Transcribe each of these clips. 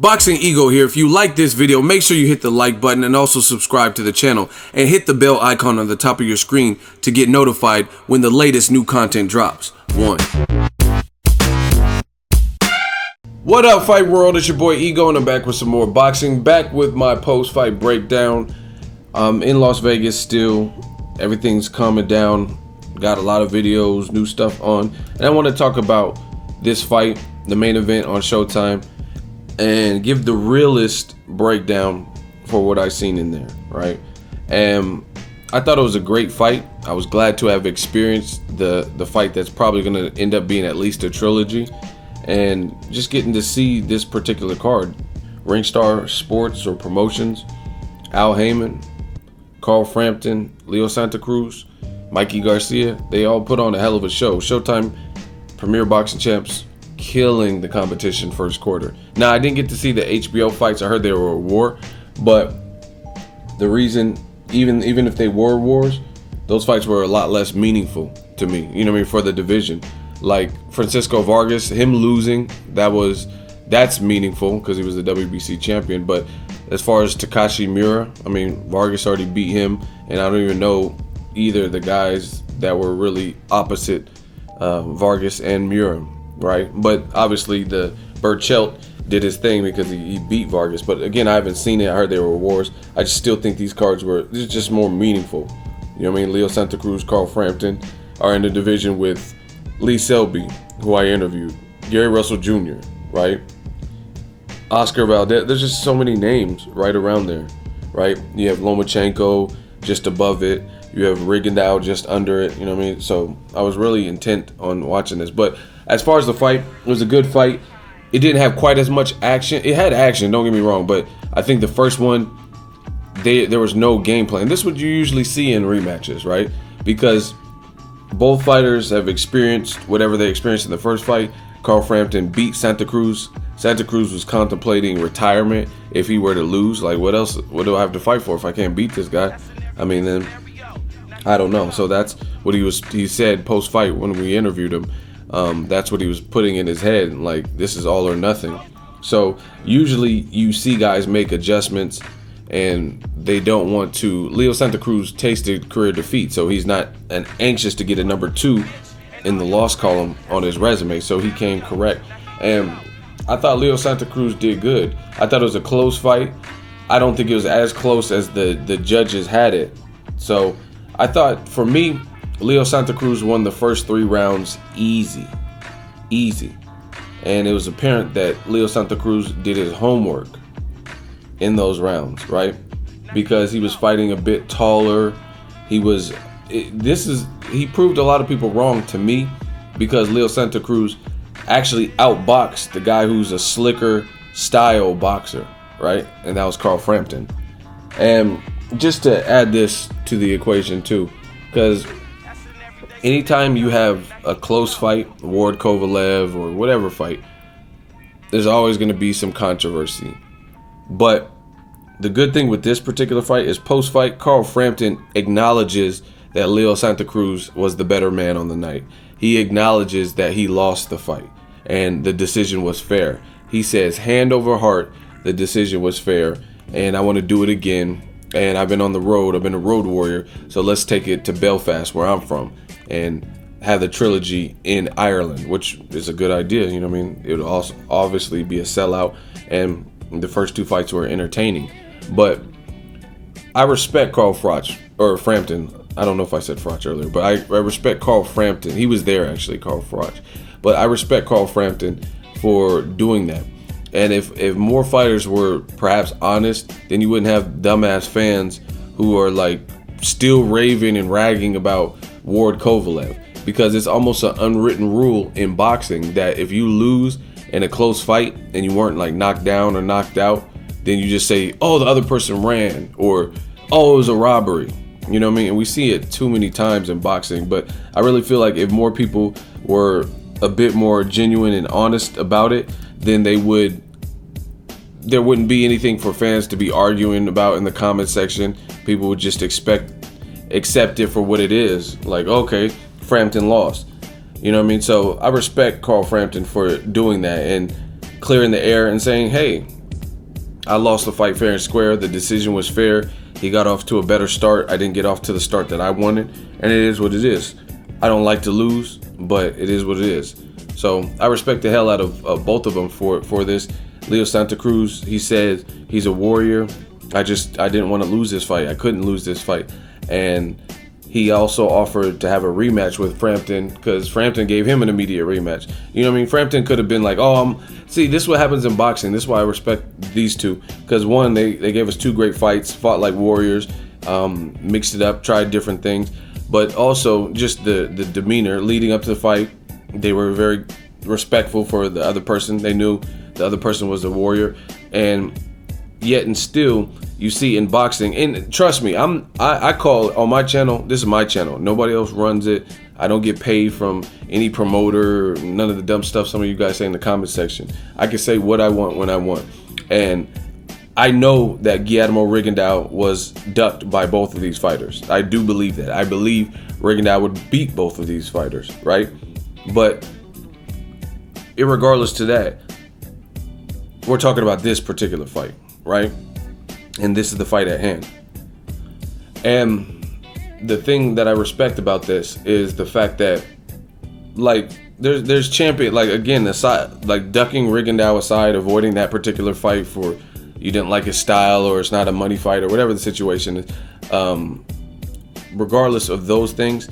Boxingego here. If you like this video, make sure you hit the like button and also subscribe to the channel and hit the bell icon on the top of your screen to get notified when the latest new content drops. What up, Fight World? It's your boy Ego, and I'm back with some more boxing. Back with my post-fight breakdown. In Las Vegas still. Everything's calming down. Got a lot of videos, new stuff on. And I want to talk about this fight, the main event on Showtime, and give the realest breakdown for what I've seen in there, right? And I thought it was a great fight. I was glad to have experienced the fight that's probably going to end up being at least a trilogy, and just getting to see this particular card. RINGSTAR Sports or Promotions, Al Haymon, Carl Frampton, Leo Santa Cruz, Mikey Garcia, they all put on a hell of a show. Showtime Premier Boxing Champs killing the competition first quarter. Now, I didn't get to see the HBO fights. I heard they were a war, but the reason, even if they were wars, those fights were a lot less meaningful to me, you know what I mean, for the division. Like Francisco Vargas, him losing, that's meaningful because he was the WBC champion. But as far as Takashi Miura, I mean, Vargas already beat him, and I don't even know either of the guys that were really opposite Vargas and Miura, right? But obviously the Burchelt did his thing because he beat Vargas. But again, I haven't seen it. I heard they were wars. I just still think these cards were just more meaningful. You know what I mean? Leo Santa Cruz, Carl Frampton are in the division with Lee Selby, who I interviewed, Gary Russell Jr., right? Oscar Valdez. There's just so many names right around there, right? You have Lomachenko just above it. You have Rigondeaux just under it, you know what I mean? So I was really intent on watching this. But as far as the fight, it was a good fight. It didn't have quite as much action. It had action, don't get me wrong, but I think the first one, there was no game plan. This is what you usually see in rematches, right? Because both fighters have experienced whatever they experienced in the first fight. Carl Frampton beat Santa Cruz. Santa Cruz was contemplating retirement if he were to lose. Like, what else? What do I have to fight for if I can't beat this guy? I mean, then I don't know. So that's what he said post-fight when we interviewed him. That's what he was putting in his head, like, this is all or nothing. So usually you see guys make adjustments and they don't want to. Leo Santa Cruz tasted career defeat, so he's not anxious to get a number 2 in the loss column on his resume, so he came correct. And I thought Leo Santa Cruz did good. I thought it was a close fight. I don't think it was as close as the judges had it. So I thought, for me, Leo Santa Cruz won the first 3 rounds easy. And it was apparent that Leo Santa Cruz did his homework in those rounds, right? Because he was fighting a bit taller. He proved a lot of people wrong to me, because Leo Santa Cruz actually outboxed the guy who's a slicker style boxer, right? And that was Carl Frampton. And just to add this to the equation too, because anytime you have a close fight, Ward Kovalev or whatever fight, there's always going to be some controversy. But the good thing with this particular fight is post-fight, Carl Frampton acknowledges that Leo Santa Cruz was the better man on the night. He acknowledges that he lost the fight and the decision was fair. He says, hand over heart, the decision was fair, and I want to do it again. And I've been on the road. I've been a road warrior. So let's take it to Belfast, where I'm from, and have the trilogy in Ireland, which is a good idea. You know what I mean? It would also obviously be a sellout, and the first 2 fights were entertaining. But I respect Carl Frampton. I don't know if I said Froch earlier, but I respect Carl Frampton. He was there, actually, Carl Froch. But I respect Carl Frampton for doing that. And if more fighters were perhaps honest, then you wouldn't have dumbass fans who are like still raving and ragging about Ward Kovalev, because it's almost an unwritten rule in boxing that if you lose in a close fight and you weren't like knocked down or knocked out, then you just say, oh, the other person ran, or oh, it was a robbery. You know what I mean? And we see it too many times in boxing. But I really feel like if more people were a bit more genuine and honest about it, then there wouldn't be anything for fans to be arguing about in the comment section. People would just accept it for what it is. Like, okay, Frampton lost. You know what I mean? So I respect Carl Frampton for doing that and clearing the air and saying, hey, I lost the fight fair and square. The decision was fair. He got off to a better start. I didn't get off to the start that I wanted, and it is what it is. I don't like to lose, but it is what it is. So I respect the hell out of both of them for this. Leo Santa Cruz, he said he's a warrior. I didn't want to lose this fight. I couldn't lose this fight. And he also offered to have a rematch with Frampton, because Frampton gave him an immediate rematch. You know what I mean? Frampton could have been like, oh, see, this is what happens in boxing. This is why I respect these two. Because one, they gave us two great fights, fought like warriors, mixed it up, tried different things. But also just the demeanor leading up to the fight. They were very respectful for the other person. They knew the other person was a warrior. And yet and still, you see in boxing, and trust me, I call on my channel, this is my channel. Nobody else runs it. I don't get paid from any promoter, none of the dumb stuff some of you guys say in the comment section. I can say what I want when I want. And I know that Guillermo Rigondeaux was ducked by both of these fighters. I do believe that. I believe Rigondeaux would beat both of these fighters, right? But irregardless to that, we're talking about this particular fight, right? And this is the fight at hand. And the thing that I respect about this is the fact that, like, there's champion, like, again, aside, like, ducking Rigondeaux aside, avoiding that particular fight for you didn't like his style or it's not a money fight or whatever the situation is. Regardless of those things,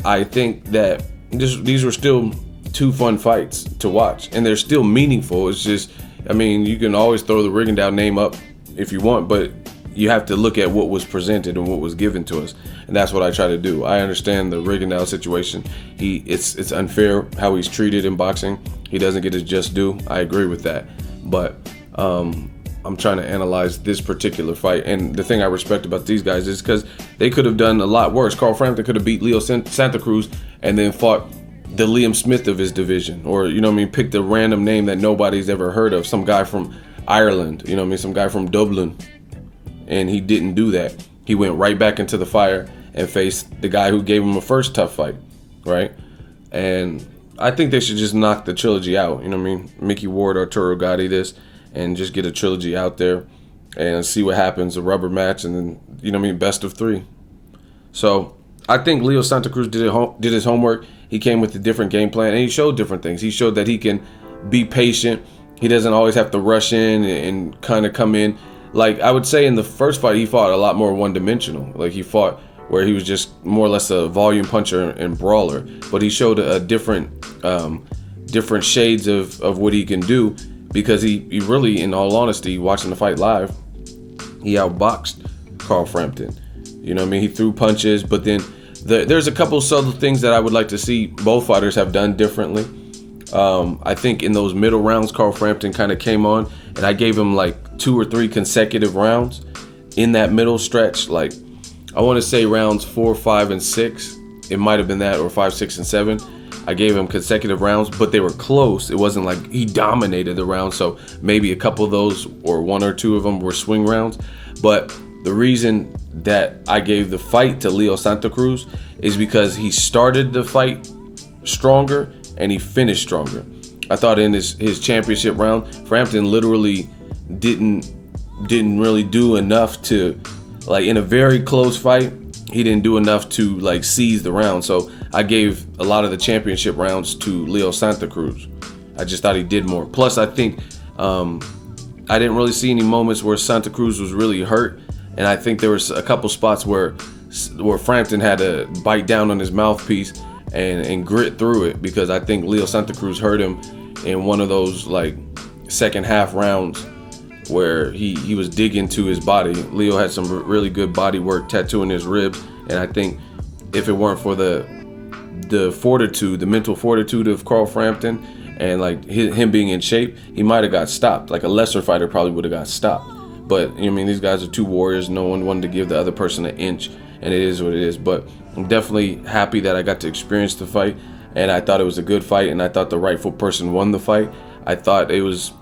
I think that these were still two fun fights to watch, and they're still meaningful. It's just, I mean, you can always throw the Rigondeaux name up if you want, but you have to look at what was presented and what was given to us, and that's what I try to do. I understand the Rigondeaux situation. It's unfair how he's treated in boxing. He doesn't get his just due. I agree with that, but I'm trying to analyze this particular fight, and the thing I respect about these guys is because they could have done a lot worse. Carl Frampton could have beat Leo Santa Cruz and then fought the Liam Smith of his division, or, you know what I mean, picked a random name that nobody's ever heard of, some guy from Ireland, you know what I mean, some guy from Dublin. And he didn't do that. He went right back into the fire and faced the guy who gave him a first tough fight, right? And I think they should just knock the trilogy out, you know what I mean? Mickey Ward, Arturo Gatti this, and just get a trilogy out there and see what happens, a rubber match, and then, you know what I mean, best of three. So I think Leo Santa Cruz did his homework. He came with a different game plan, and he showed different things. He showed that he can be patient. He doesn't always have to rush in and kind of come in. Like, I would say in the first fight, he fought a lot more one-dimensional. Like, he fought where he was just more or less a volume puncher and brawler. But he showed a different shades of what he can do, because he really, in all honesty, watching the fight live, he outboxed Carl Frampton. You know what I mean? He threw punches, but then there's a couple subtle things that I would like to see both fighters have done differently. I think in those middle rounds, Carl Frampton kind of came on, and I gave him like 2 or 3 consecutive rounds in that middle stretch. Like, I want to say rounds 4, 5, and 6. It might have been that, or 5, 6, and 7. I gave him consecutive rounds, but they were close. It wasn't like he dominated the round. So maybe a couple of those, or 1 or 2 of them, were swing rounds. But the reason that I gave the fight to Leo Santa Cruz is because he started the fight stronger and he finished stronger. I thought in his championship round, Frampton literally didn't really do enough to, like, in a very close fight, he didn't do enough to, like, seize the round. So I gave a lot of the championship rounds to Leo Santa Cruz. I just thought he did more. Plus, I think I didn't really see any moments where Santa Cruz was really hurt, and I think there was a couple spots where Frampton had to bite down on his mouthpiece and grit through it, because I think Leo Santa Cruz hurt him in one of those, like, second half rounds where he was digging to his body. Leo had some really good body work, tattooing his ribs, and I think if it weren't for the fortitude, the mental fortitude of Carl Frampton, and like him being in shape, he might have got stopped. Like a lesser fighter probably would have got stopped. But I mean, these guys are two warriors. No one wanted to give the other person an inch, and it is what it is. But I'm definitely happy that I got to experience the fight, and I thought it was a good fight, and I thought the rightful person won the fight. I thought it was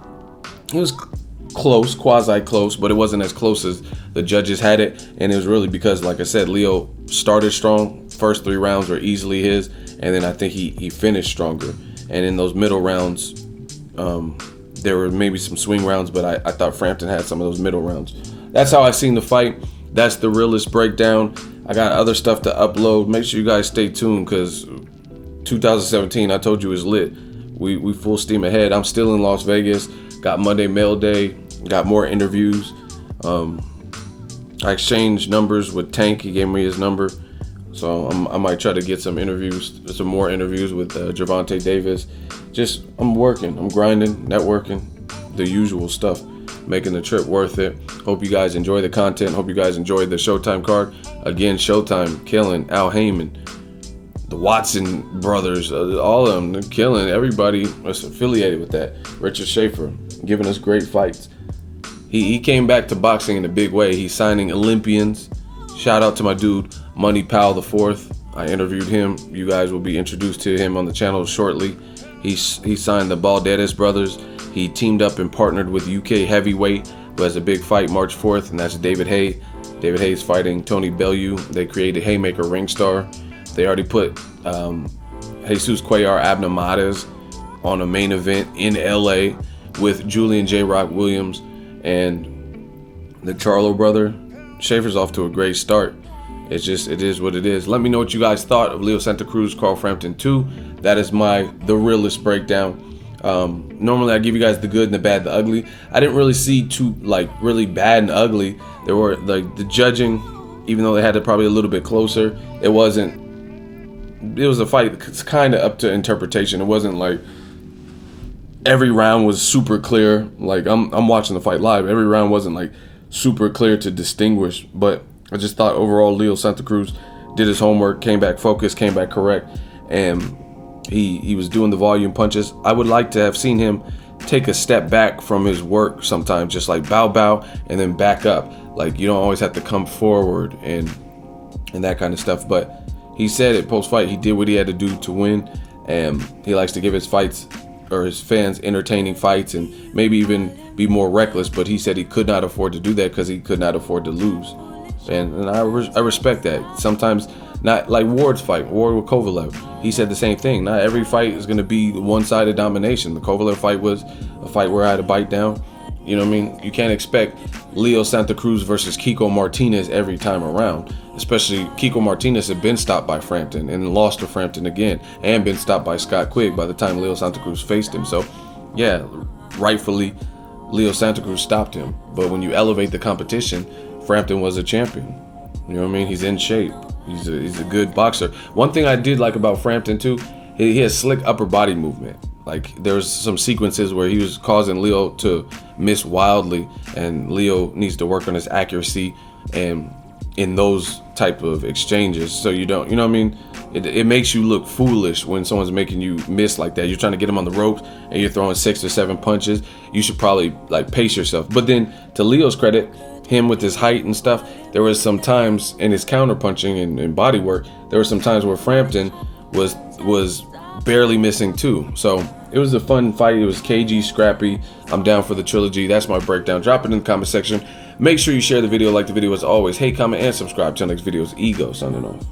close, quasi-close, but it wasn't as close as the judges had it, and it was really because, like I said, Leo started strong. First 3 rounds were easily his, and then I think he finished stronger. And in those middle rounds, there were maybe some swing rounds, but I thought Frampton had some of those middle rounds. That's how I seen the fight. That's the realest breakdown. I got other stuff to upload. Make sure you guys stay tuned, because 2017, I told you, is lit. We full steam ahead. I'm still in Las Vegas. Got Monday Mail Day. Got more interviews. I exchanged numbers with Tank. He gave me his number. So I might try to get some more interviews with Gervonta Davis. I'm working, I'm grinding, networking, the usual stuff, making the trip worth it. Hope you guys enjoy the content. Hope you guys enjoyed the Showtime card. Again, Showtime killing Al Haymon, the Watson brothers, all of them, they're killing everybody that's affiliated with that. Richard Schaefer giving us great fights. He came back to boxing in a big way. He's signing Olympians. Shout out to my dude, Money Powell IV. I interviewed him. You guys will be introduced to him on the channel shortly. He signed the Balderas brothers. He teamed up and partnered with UK heavyweight, who has a big fight March 4th, and that's David Haye. David Haye's fighting Tony Bellew. They created Haymaker RINGSTAR. They already put Jesus Cuellar Abnamades on a main event in LA with Julian J. Rock Williams and the Charlo brother. Schaefer's off to a great start. It is what it is. Let me know what you guys thought of Leo Santa Cruz, Carl Frampton 2. That is the realest breakdown. Normally I give you guys the good and the bad, the ugly. I didn't really see too really bad and ugly. There were the judging, even though they had it probably a little bit closer, it was a fight. It's kind of up to interpretation. It wasn't like every round was super clear. Like I'm watching the fight live. Every round wasn't like super clear to distinguish, but I just thought overall Leo Santa Cruz did his homework, came back focused, came back correct, and he was doing the volume punches. I would like to have seen him take a step back from his work sometimes, just like bow and then back up. Like, you don't always have to come forward and that kind of stuff. But he said it post-fight, he did what he had to do to win, and he likes to give his fights or his fans entertaining fights and maybe even be more reckless. But he said he could not afford to do that because he could not afford to lose. And I respect that. Sometimes, not like Ward with Kovalev. He said the same thing. Not every fight is going to be one-sided domination. The Kovalev fight was a fight where I had to bite down. You know what I mean? You can't expect Leo Santa Cruz versus Kiko Martinez every time around. Especially Kiko Martinez had been stopped by Frampton and lost to Frampton again, and been stopped by Scott Quigg by the time Leo Santa Cruz faced him. So, yeah, rightfully, Leo Santa Cruz stopped him. But when you elevate the competition, Frampton was a champion. You know what I mean? He's in shape. He's a good boxer. One thing I did like about Frampton too, he has slick upper body movement. Like, there's some sequences where he was causing Leo to miss wildly, and Leo needs to work on his accuracy and in those type of exchanges. So you don't, you know what I mean? It makes you look foolish when someone's making you miss like that. You're trying to get him on the ropes and you're throwing 6 or 7 punches. You should probably like pace yourself. But then, to Leo's credit, him with his height and stuff, there was some times in his counter punching and body work, there were some times where Frampton was barely missing too. So it was a fun fight. It was cagey, scrappy. I'm down for the trilogy. That's my breakdown. Drop it in the comment section. Make sure you share the video, like the video as always. Hey, comment, and subscribe. Till next video's Ego signing off.